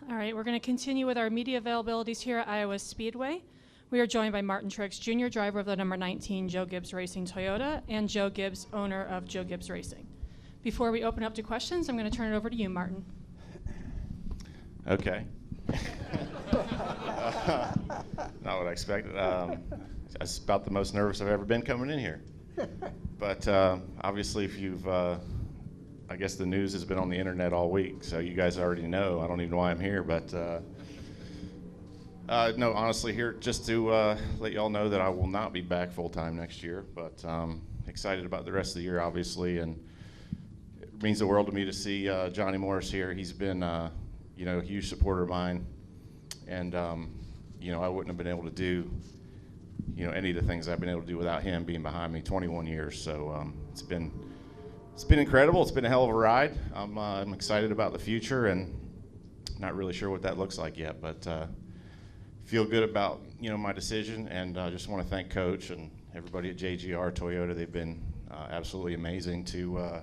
All right, we're going to continue with our media availabilities here at Iowa Speedway. We are joined by Martin Truex Jr., driver of the number 19 Joe Gibbs Racing Toyota, and Joe Gibbs, owner of Joe Gibbs Racing. Before we open up to questions, I'm going to turn it over to you, Martin. Okay. Not what I expected. That's about the most nervous I've ever been coming in here. But obviously, if you've, I guess the news has been on the internet all week, so you guys already know. I don't even know why I'm here, but no, honestly, here just to let y'all know that I will not be back full time next year. But excited about the rest of the year, obviously, and it means the world to me to see Johnny Morris here. He's been, a huge supporter of mine, and I wouldn't have been able to do, any of the things I've been able to do without him being behind me 21 years. So it's been incredible. It's been a hell of a ride. I'm excited about the future, and not really sure what that looks like yet, but feel good about my decision, and I just want to thank Coach and everybody at JGR Toyota. They've been absolutely amazing to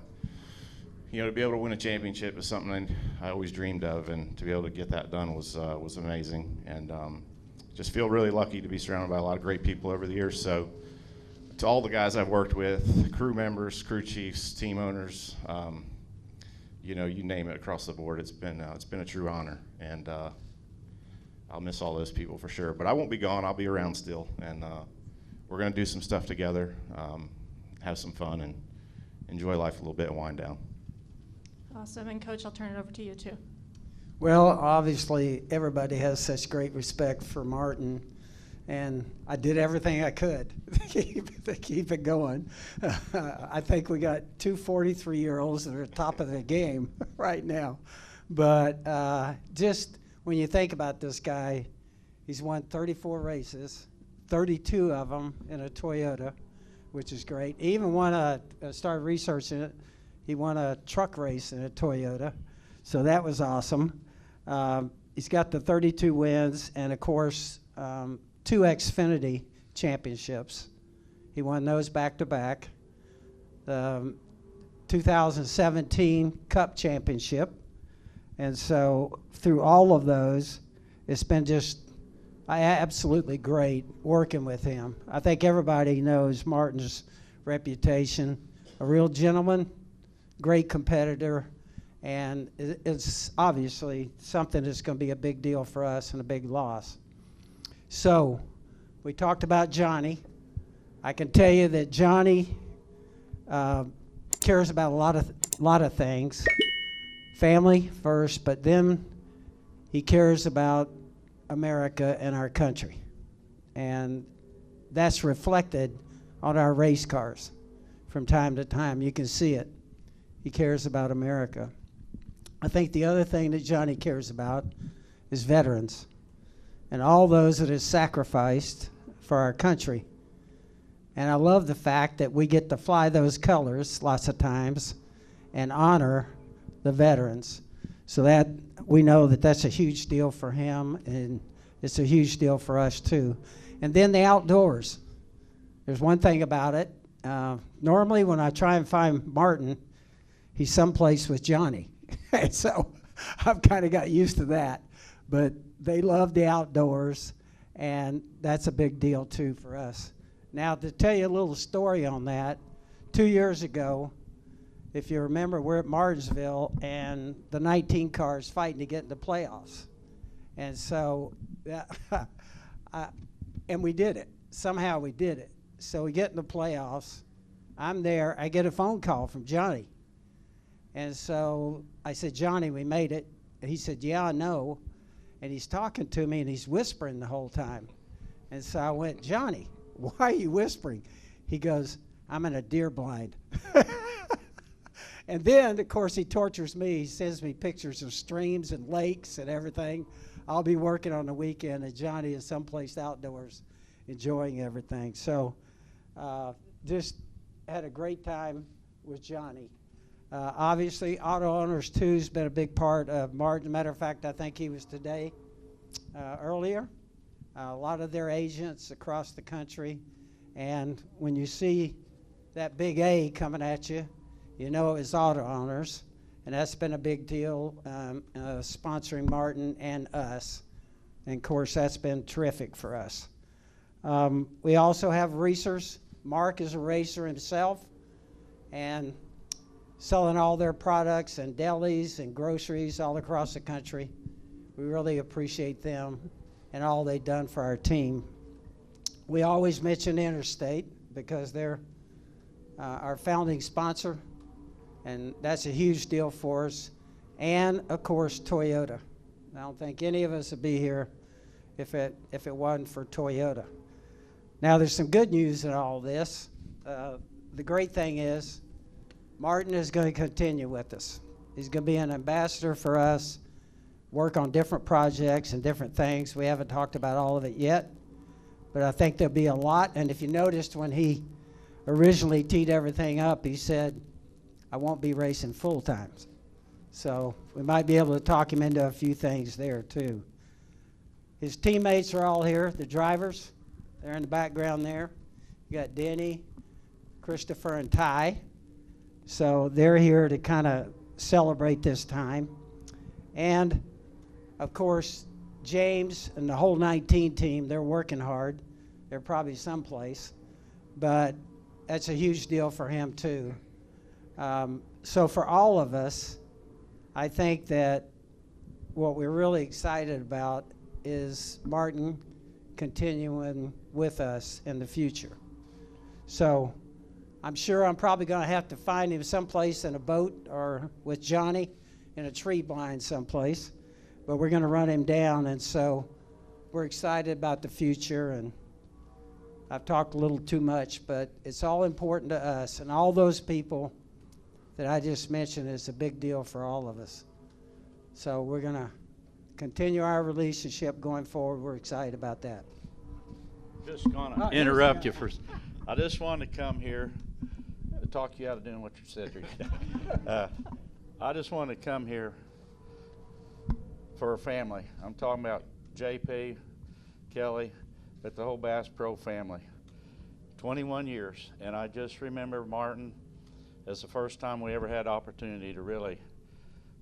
to be able to win a championship is something I always dreamed of, and to be able to get that done was amazing. And just feel really lucky to be surrounded by a lot of great people over the years. So to all the guys I've worked with, crew members, crew chiefs, team owners, you name it across the board, it's been a true honor, and I'll miss all those people for sure. But I won't be gone. I'll be around still, and we're going to do some stuff together, have some fun, and enjoy life a little bit and wind down. Awesome. And Coach, I'll turn it over to you too. Well, obviously, everybody has such great respect for Martin, and I did everything I could to keep it going. I think we got two 43-year-olds that are top of the game right now. But just when you think about this guy, he's won 34 races, 32 of them in a Toyota, which is great. He even started researching it. He won a truck race in a Toyota, so that was awesome. He's got the 32 wins, and of course, 2 Xfinity championships. He won those back-to-back. The 2017 Cup Championship. And so through all of those, it's been just absolutely great working with him. I think everybody knows Martin's reputation, a real gentleman, great competitor, and it's obviously something that's going to be a big deal for us and a big loss. So we talked about Johnny. I can tell you that Johnny cares about a lot of things. Family first, but then he cares about America and our country. And that's reflected on our race cars from time to time. You can see it. He cares about America. I think the other thing that Johnny cares about is veterans and all those that have sacrificed for our country. And I love the fact that we get to fly those colors lots of times and honor the veterans. So that we know that that's a huge deal for him, and it's a huge deal for us too. And then the outdoors. There's one thing about it. Normally when I try and find Martin, he's someplace with Johnny. So I've kind of got used to that. But they love the outdoors, and that's a big deal too for us. Now, to tell you a little story on that, 2 years ago, if you remember, we're at Martinsville, and the 19 cars fighting to get in the playoffs. And so, and we did it. Somehow we did it. So we get in the playoffs. I'm there. I get a phone call from Johnny. And so I said, Johnny, we made it. And he said, yeah, I know. And he's talking to me, and he's whispering the whole time. And so I went, Johnny, why are you whispering? He goes, I'm in a deer blind. And then, of course, he tortures me. He sends me pictures of streams and lakes and everything. I'll be working on the weekend, and Johnny is someplace outdoors enjoying everything. So just had a great time with Johnny. Obviously, Auto Owners 2 has been a big part of Martin. Matter of fact, I think he was today earlier. A lot of their agents across the country. And when you see that big A coming at you, you know it was Auto Owners. and that's been a big deal, sponsoring Martin and us. And of course, that's been terrific for us. We also have racers. Mark is a racer himself, and selling all their products in delis and groceries all across the country. We really appreciate them and all they've done for our team. We always mention Interstate because they're our founding sponsor, and that's a huge deal for us. And of course, Toyota. I don't think any of us would be here if it wasn't for Toyota. Now, there's some good news in all this. The great thing is, Martin is going to continue with us. He's going to be an ambassador for us, work on different projects and different things. We haven't talked about all of it yet, but I think there'll be a lot. And if you noticed when he originally teed everything up, he said, I won't be racing full time. So we might be able to talk him into a few things there too. His teammates are all here, the drivers. They're in the background there. You got Denny, Christopher, and Ty. So they're here to kind of celebrate this time. And, of course, James and the whole 19 team, they're working hard. They're probably someplace. But that's a huge deal for him, too. So for all of us, I think that what we're really excited about is Martin continuing with us in the future. So I'm sure I'm probably going to have to find him someplace in a boat or with Johnny in a tree blind someplace, but we're going to run him down, and so we're excited about the future. And I've talked a little too much, but it's all important to us, and all those people that I just mentioned is a big deal for all of us. So we're going to continue our relationship going forward. We're excited about that. Just gonna interrupt you for. I just wanted to come here to talk you out of doing what you said here. I just wanted to come here for a family. I'm talking about JP, Kelly, but the whole Bass Pro family. 21 years, and I just remember Martin as the first time we ever had opportunity to really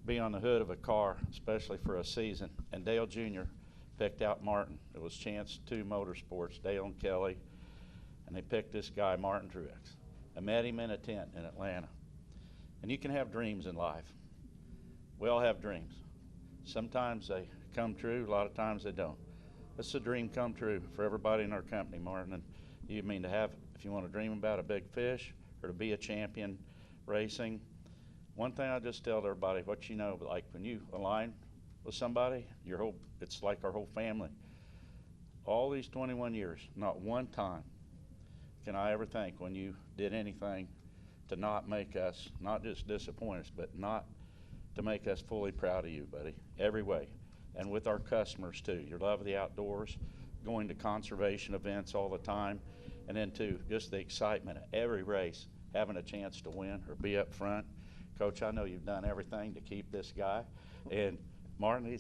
be on the hood of a car, especially for a season. And Dale Jr. picked out Martin. It was Chance 2 Motorsports, Dale and Kelly, and they picked this guy, Martin Truex. I met him in a tent in Atlanta. And you can have dreams in life. We all have dreams. Sometimes they come true, a lot of times they don't. It's a dream come true for everybody in our company, Martin. And you mean to have, if you want to dream about a big fish or to be a champion racing, one thing I just tell everybody, what you know, like when you align with somebody, it's like our whole family. All these 21 years, not one time can I ever think when you did anything to not make us, not just disappoint us, but not to make us fully proud of you, buddy, every way. And with our customers too, your love of the outdoors, going to conservation events all the time, and then too, just the excitement of every race, having a chance to win or be up front. Coach, I know you've done everything to keep this guy. And Martin,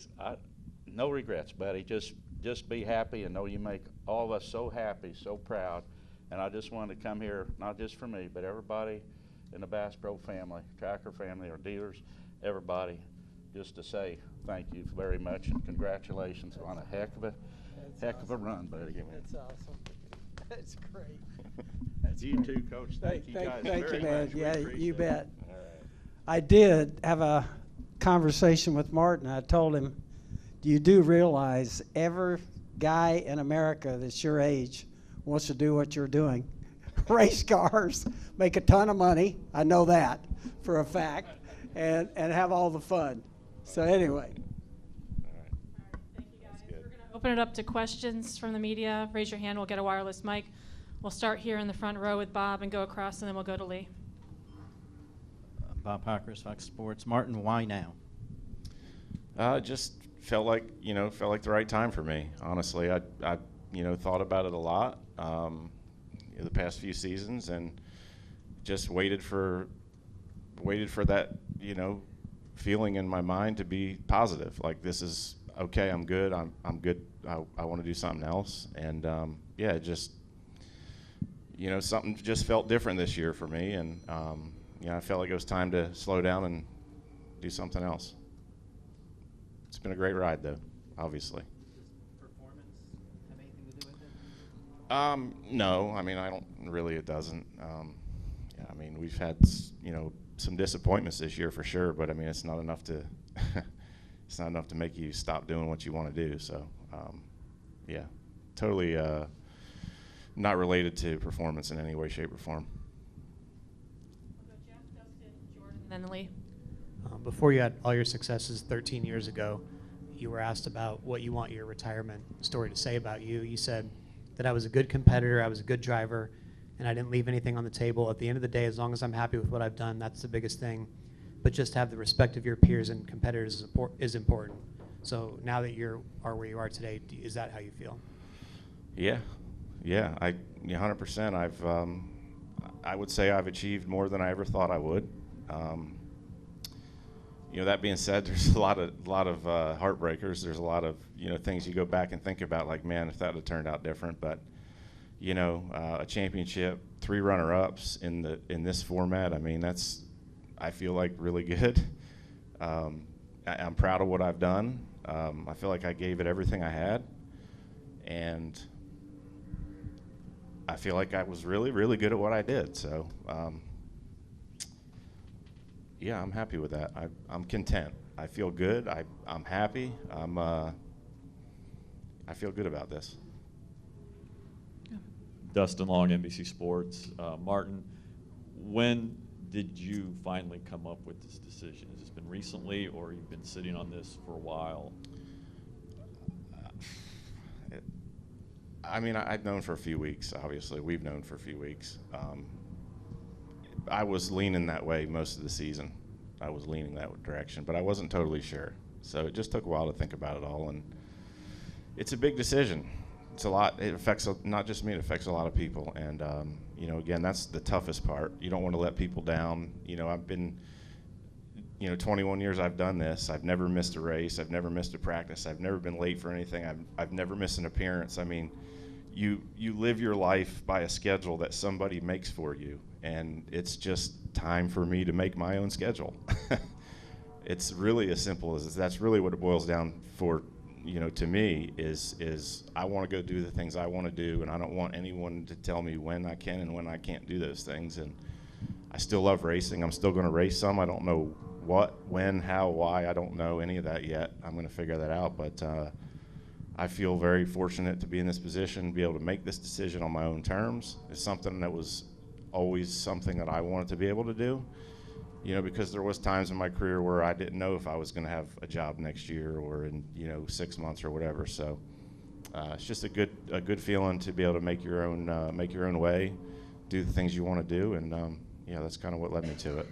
no regrets, buddy. Just be happy and know you make all of us so happy, so proud. And I just wanted to come here, not just for me, but everybody in the Bass Pro family, Tracker family, our dealers, everybody, just to say thank you very much and congratulations on a heck of a run, buddy. That's awesome. That's great. That's you too, Coach. Thank you guys Thank very you, man. much. We Yeah, appreciate you it. bet. All right. I did have a conversation with Martin. I told him, you do realize every guy in America that's your age wants to do what you're doing. Race cars, make a ton of money. I know that for a fact, and have all the fun. So anyway. Thank you, guys. We're going to open it up to questions from the media. Raise your hand. We'll get a wireless mic. We'll start here in the front row with Bob and go across, and then we'll go to Lee. Bob Parkhurst, Fox Sports. Martin, why now? Just felt like the right time for me. Honestly, I thought about it a lot the past few seasons, and just waited for that feeling in my mind to be positive. Like, this is okay. I'm good. I'm good. I want to do something else. And just something just felt different this year for me, and I felt like it was time to slow down and do something else. It's been a great ride, though, obviously. Does performance have anything to do with it? No, I mean, I don't really. It doesn't. Yeah, I mean, we've had some disappointments this year for sure, but I mean, it's not enough to it's not enough to make you stop doing what you want to do. So, yeah, totally not related to performance in any way, shape, or form. We'll go Jeff, Dustin, Jordan, and then Lee. Before you had all your successes 13 years ago, you were asked about what you want your retirement story to say about you. You said that I was a good competitor, I was a good driver, and I didn't leave anything on the table. At the end of the day, as long as I'm happy with what I've done, that's the biggest thing. But just have the respect of your peers and competitors is important. So now that you are where you are today, is that how you feel? Yeah, 100%. I would say I've achieved more than I ever thought I would. That being said, there's a lot of heartbreakers. There's a lot of things you go back and think about, like, man, if that had turned out different. But a championship, 3 runner-ups in this format. I mean, I feel like really good. I'm proud of what I've done. I feel like I gave it everything I had, and I feel like I was really, really good at what I did. So, yeah, I'm happy with that. I'm content. I feel good. I'm happy. I feel good about this. Dustin Long, NBC Sports. Martin, when did you finally come up with this decision? Has this been recently, or you've been sitting on this for a while? I've known for a few weeks, obviously. We've known for a few weeks. I was leaning that way most of the season. I was leaning that direction, but I wasn't totally sure. So it just took a while to think about it all, and it's a big decision. It's a lot. It affects not just me. It affects a lot of people, and again, that's the toughest part. You don't want to let people down. I've been, 21 years I've done this. I've never missed a race. I've never missed a practice. I've never been late for anything. I've never missed an appearance. I mean, you live your life by a schedule that somebody makes for you, and it's just time for me to make my own schedule. It's really as simple as that's really what it boils down for. To me is I want to go do the things I want to do, and I don't want anyone to tell me when I can and when I can't do those things. And I still love racing. I'm still going to race some. I don't know what, when, how, why. I don't know any of that yet. I'm going to figure that out. But I feel very fortunate to be in this position, be able to make this decision on my own terms. It's something that was always something that I wanted to be able to do. Because there was times in my career where I didn't know if I was going to have a job next year or in 6 months or whatever. So it's just a good feeling to be able to make your own way, do the things you want to do, and that's kind of what led me to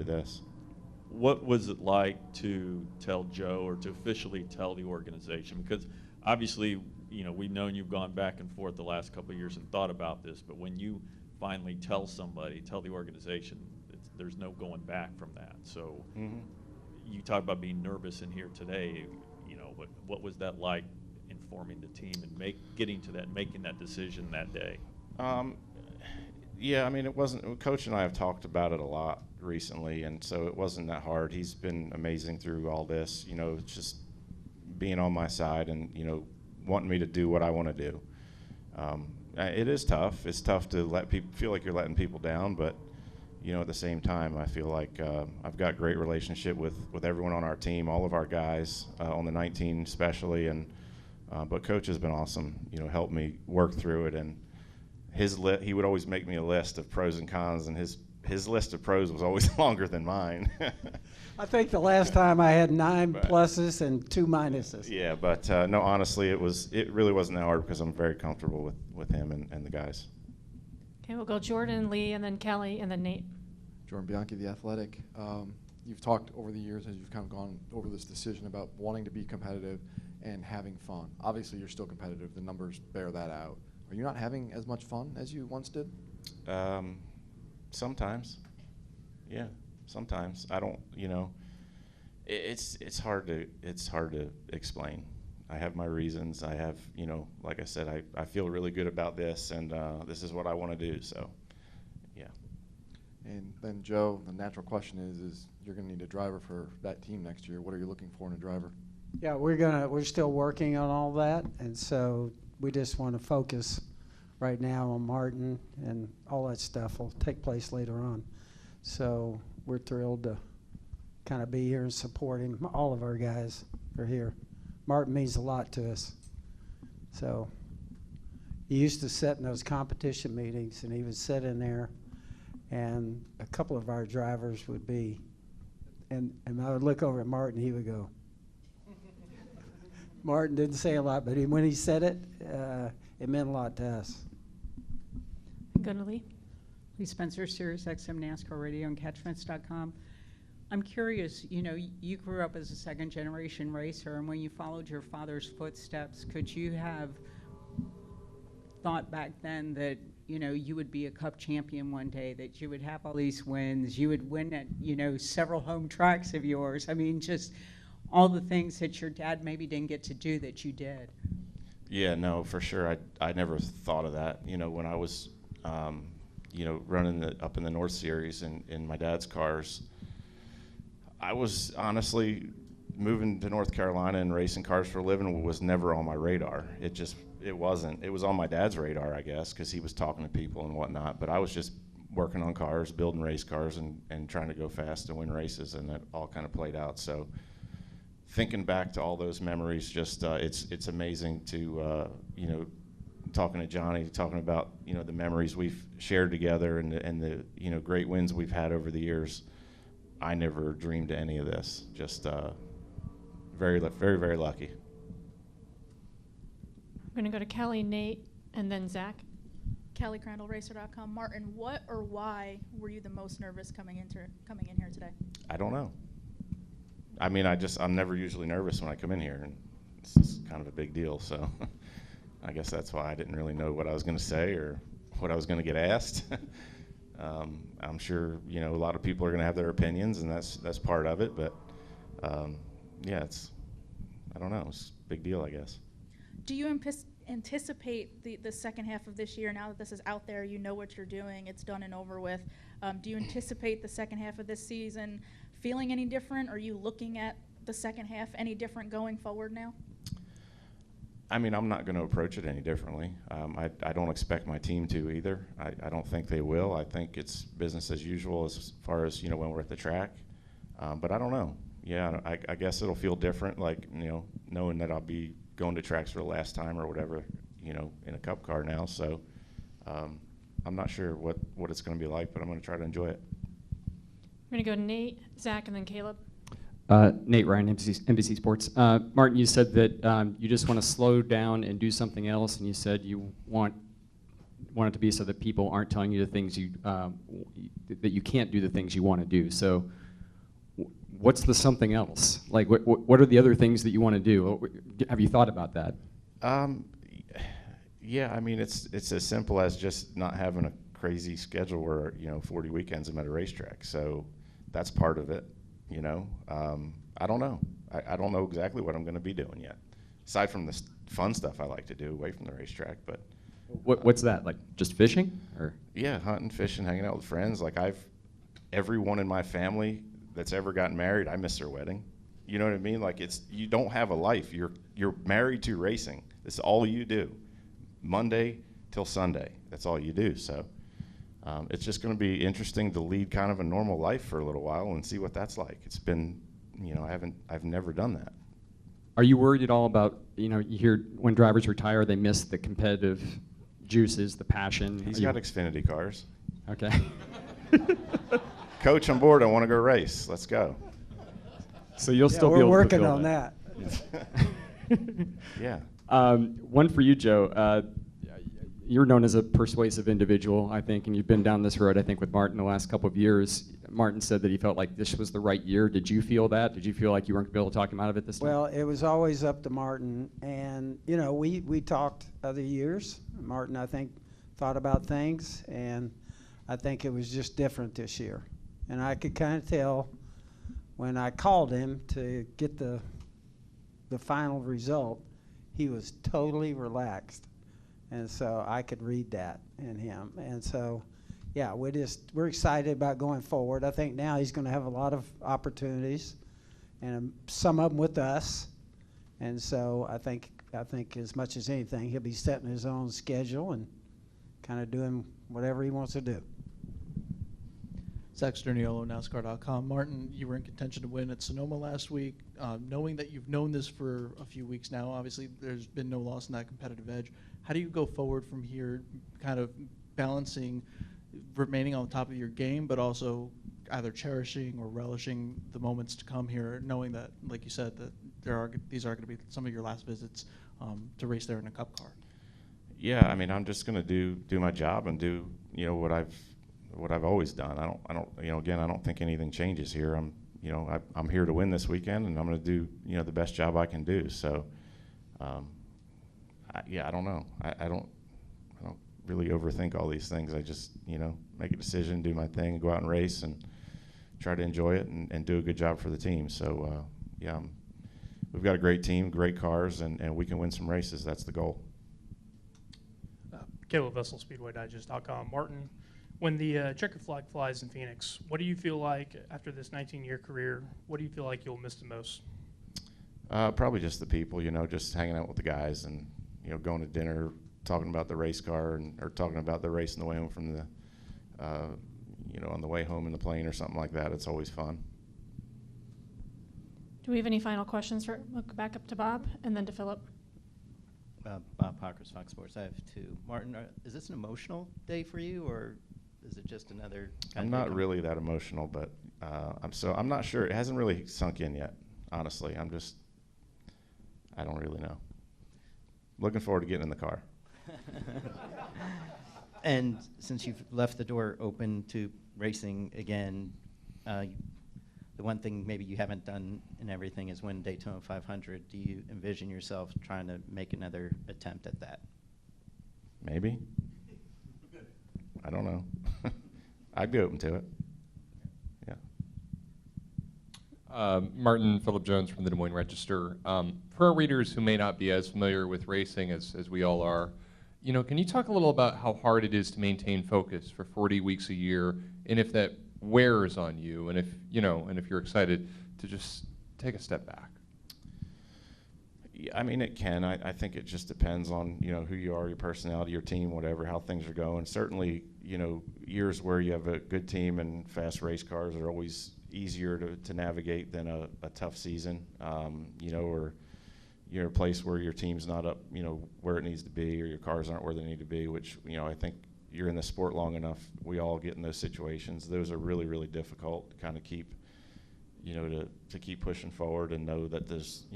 this. What was it like to tell Joe, or to officially tell the organization? Because obviously, we've known you've gone back and forth the last couple of years and thought about this, but when you finally tell the organization, there's no going back from that. So you talk about being nervous in here today. What was that like, informing the team and making that decision that day? Yeah, it wasn't. Coach and I have talked about it a lot recently, and so it wasn't that hard. He's been amazing through all this. Just being on my side and wanting me to do what I want to do. It is tough. It's tough to let people feel like you're letting people down, but at the same time, I feel like I've got great relationship with everyone on our team, all of our guys on the 19 especially, and but Coach has been awesome. Helped me work through it, and he would always make me a list of pros and cons, and his list of pros was always longer than mine. I think the last time I had 9 pluses and 2 minuses. Yeah, but no, honestly, it really wasn't that hard because I'm very comfortable with him and the guys. Okay, we'll go Jordan, Lee, and then Kelly, and then Nate. Jordan Bianchi, The Athletic. You've talked over the years as you've kind of gone over this decision about wanting to be competitive and having fun. Obviously, you're still competitive. The numbers bear that out. Are you not having as much fun as you once did? Sometimes. Yeah, sometimes. I don't, it's hard to explain. I have my reasons. I have, like I said, I feel really good about this, and this is what I want to do. So, yeah. And then Joe, the natural question is you're going to need a driver for that team next year. What are you looking for in a driver? Yeah, we're still working on all that, and so we just want to focus right now on Martin, and all that stuff will take place later on. So we're thrilled to kind of be here and support him. All of our guys are here. Martin means a lot to us. So he used to sit in those competition meetings, and he would sit in there, and a couple of our drivers would be, and I would look over at Martin, he would go. Martin didn't say a lot, but when he said it, it meant a lot to us. Go to Lee. Lee Spencer, Sirius XM NASCAR Radio and Catchfence.com. I'm curious, you know, you grew up as a second-generation racer, and when you followed your father's footsteps, could you have thought back then that, you know, you would be a Cup champion one day, that you would have all these wins, you would win at, you know, several home tracks of yours? I mean, just all the things that your dad maybe didn't get to do that you did. Yeah, no, for sure. I never thought of that. You know, when I was, you know, running up in the North Series in my dad's cars, I was honestly moving to North Carolina and racing cars for a living was never on my radar. It wasn't. It was on my dad's radar, I guess, because he was talking to people and whatnot. But I was just working on cars, building race cars, and trying to go fast and win races, and that all kind of played out. So thinking back to all those memories, just it's amazing to you know, talking to Johnny, talking about, you know, the memories we've shared together and the you know, great wins we've had over the years. I never dreamed of any of this. Just very, very lucky. We're going to go to Kelly, Nate, and then Zach. Kelly, CrandallRacer.com. Martin, what or why were you the most nervous coming in here today? I don't know. I mean, I'm never usually nervous when I come in here, and this is kind of a big deal. So I guess that's why I didn't really know what I was going to say or what I was going to get asked. I'm sure, you know, a lot of people are going to have their opinions, and that's part of it. But yeah, I don't know. It's a big deal, I guess. Do you anticipate the second half of this year, now that this is out there, you know what you're doing, it's done and over with, do you anticipate the second half of this season feeling any different? Are you looking at the second half any different going forward now? I mean, I'm not going to approach it any differently. I don't expect my team to either. I don't think they will. I think it's business as usual as far as, you know, when we're at the track. But I don't know. Yeah, I guess it'll feel different, like, you know, knowing that I'll be going to tracks for the last time or whatever, you know, in a Cup car now. So I'm not sure what it's going to be like, but I'm going to try to enjoy it. We're going to go Nate, Zach, and then Caleb. Nate Ryan, NBC Sports. Martin, you said that you just want to slow down and do something else, and you said you want it to be so that people aren't telling you the things that you can't do the things you want to do. So what's the something else? Like, what are the other things that you want to do? Have you thought about that? Yeah, I mean, it's as simple as just not having a crazy schedule where, you know, 40 weekends I'm at a racetrack. So that's part of it. You know, I don't know. I don't know exactly what I'm going to be doing yet, aside from the fun stuff I like to do away from the racetrack. But what's that, like, just fishing, or? Yeah, hunting, fishing, hanging out with friends. Like, everyone in my family that's ever gotten married, I miss their wedding. You know what I mean? Like, you don't have a life. You're married to racing. This is all you do, Monday till Sunday. That's all you do. So. It's just going to be interesting to lead kind of a normal life for a little while and see what that's like. It's been, you know, I've never done that. Are you worried at all about, you know, you hear when drivers retire, they miss the competitive juices, the passion? He's got Xfinity cars. Okay. Coach, on board. I want to go race. Let's go. So you'll still be able to we're working fulfill on that. Yeah. One for you, Joe. You're known as a persuasive individual, I think, and you've been down this road, I think, with Martin the last couple of years. Martin said that he felt like this was the right year. Did you feel that? Did you feel like you weren't going to be able to talk him out of it this time? Well, it was always up to Martin, and, you know, we talked other years. Martin, I think, thought about things, and I think it was just different this year. And I could kind of tell when I called him to get the final result, he was totally relaxed. And so I could read that in him. And so, yeah, we're excited about going forward. I think now he's going to have a lot of opportunities, and some of them with us. And so I think as much as anything, he'll be setting his own schedule and kind of doing whatever he wants to do. Zach Sterniolo, NASCAR.com. Martin, you were in contention to win at Sonoma last week. Knowing that you've known this for a few weeks now, obviously there's been no loss in that competitive edge. How do you go forward from here, kind of balancing remaining on top of your game, but also either cherishing or relishing the moments to come here, knowing that, like you said, that these are going to be some of your last visits to race there in a Cup car? Yeah, I mean, I'm just going to do my job and do what I've always done. I don't again, I don't think anything changes here. I'm here to win this weekend, and I'm going to do the best job I can do. So, I don't know. I don't really overthink all these things. I just make a decision, do my thing, go out and race, and try to enjoy it and do a good job for the team. So we've got a great team, great cars, and we can win some races. That's the goal. Caleb Vessel, SpeedwayDigest.com. Martin, when the checker flag flies in Phoenix, what do you feel like after this 19-year career? What do you feel like you'll miss the most? Probably just the people, just hanging out with the guys and going to dinner, talking about the race car or talking about the race on the way home from the on the way home in the plane or something like that. It's always fun. Do we have any final questions? Look back up to Bob and then to Philip. Bob Hockers, Fox Sports. I have two. Martin, is this an emotional day for you, or is it just another kind I'm not really that emotional, but I'm not sure. It hasn't really sunk in yet, honestly. I don't really know. Looking forward to getting in the car. And since you've left the door open to racing again, the one thing maybe you haven't done in everything is win Daytona 500. Do you envision yourself trying to make another attempt at that? Maybe. I don't know. I'd be open to it. Yeah. Martin Phillip Jones from the Des Moines Register. For our readers who may not be as familiar with racing as we all are, can you talk a little about how hard it is to maintain focus for 40 weeks a year, and if that wears on you, and if you're excited to just take a step back? Yeah, I mean, it can. I think it just depends on who you are, your personality, your team, whatever, how things are going. Certainly, years where you have a good team and fast race cars are always easier to navigate than a tough season, or you're in a place where your team's not up, where it needs to be, or your cars aren't where they need to be, which, I think you're in the sport long enough, we all get in those situations. Those are really, really difficult to kind of keep, to keep pushing forward and know that there's,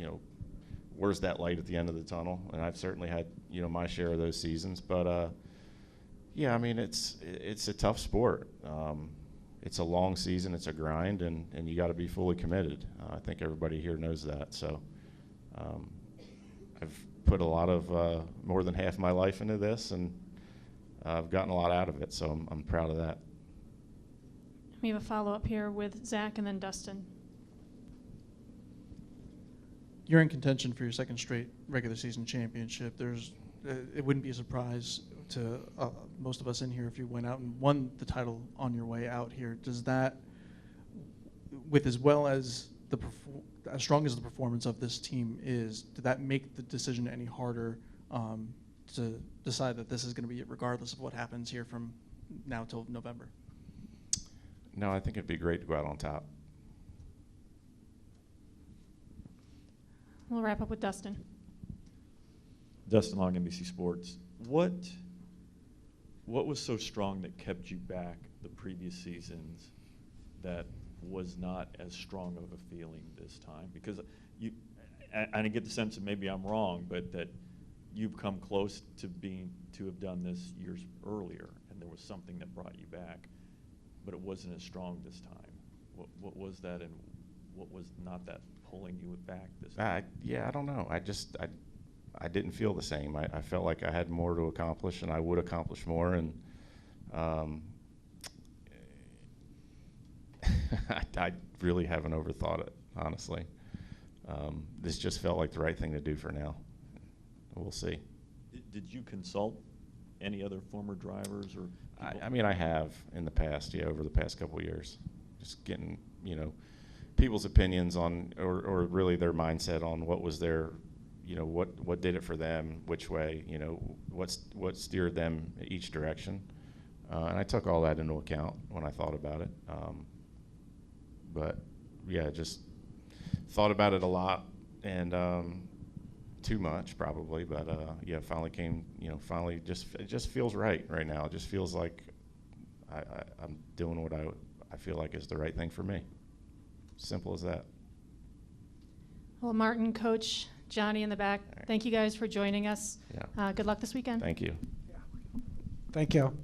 where's that light at the end of the tunnel? And I've certainly had, my share of those seasons. But, yeah, I mean, it's a tough sport. It's a long season. It's a grind, and you got to be fully committed. I think everybody here knows that. So I've put a lot of, more than half my life into this, and I've gotten a lot out of it, so I'm proud of that. We have a follow-up here with Zach and then Dustin. You're in contention for your second straight regular season championship. It wouldn't be a surprise to most of us in here if you went out and won the title on your way out here. Does that, with as well as as strong as the performance of this team is, did that make the decision any harder to decide that this is going to be it regardless of what happens here from now till November? No, I think it'd be great to go out on top. We'll wrap up with Dustin. Dustin Long, NBC Sports. What was so strong that kept you back the previous seasons that was not as strong of a feeling this time? Because I get the sense that maybe I'm wrong, but that you've come close to have done this years earlier, and there was something that brought you back, but it wasn't as strong this time. What was that, and what was not that pulling you back this time? I don't know. I didn't feel the same. I felt like I had more to accomplish, and I would accomplish more, and I really haven't overthought it, honestly. This just felt like the right thing to do for now. We'll see. Did you consult any other former drivers or? I mean, I have in the past, yeah, over the past couple of years, just getting, you know, people's opinions on, or really their mindset on what was their, you know, what did it for them, which way, you know, what steered them each direction. And I took all that into account when I thought about it. But yeah, just thought about it a lot, and too much probably, but yeah, finally came, you know, finally it just feels right now. It just feels like I'm doing what I feel like is the right thing for me. Simple as that. Well, Martin, Coach, Johnny in the back, Right. thank you guys for joining us. Yeah. Good luck this weekend. Thank you. Thank you.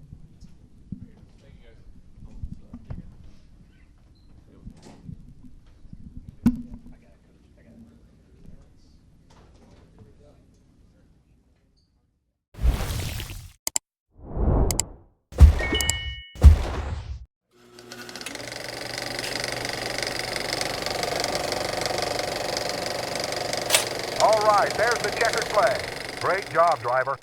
All right, there's the checkered flag. Great job, driver.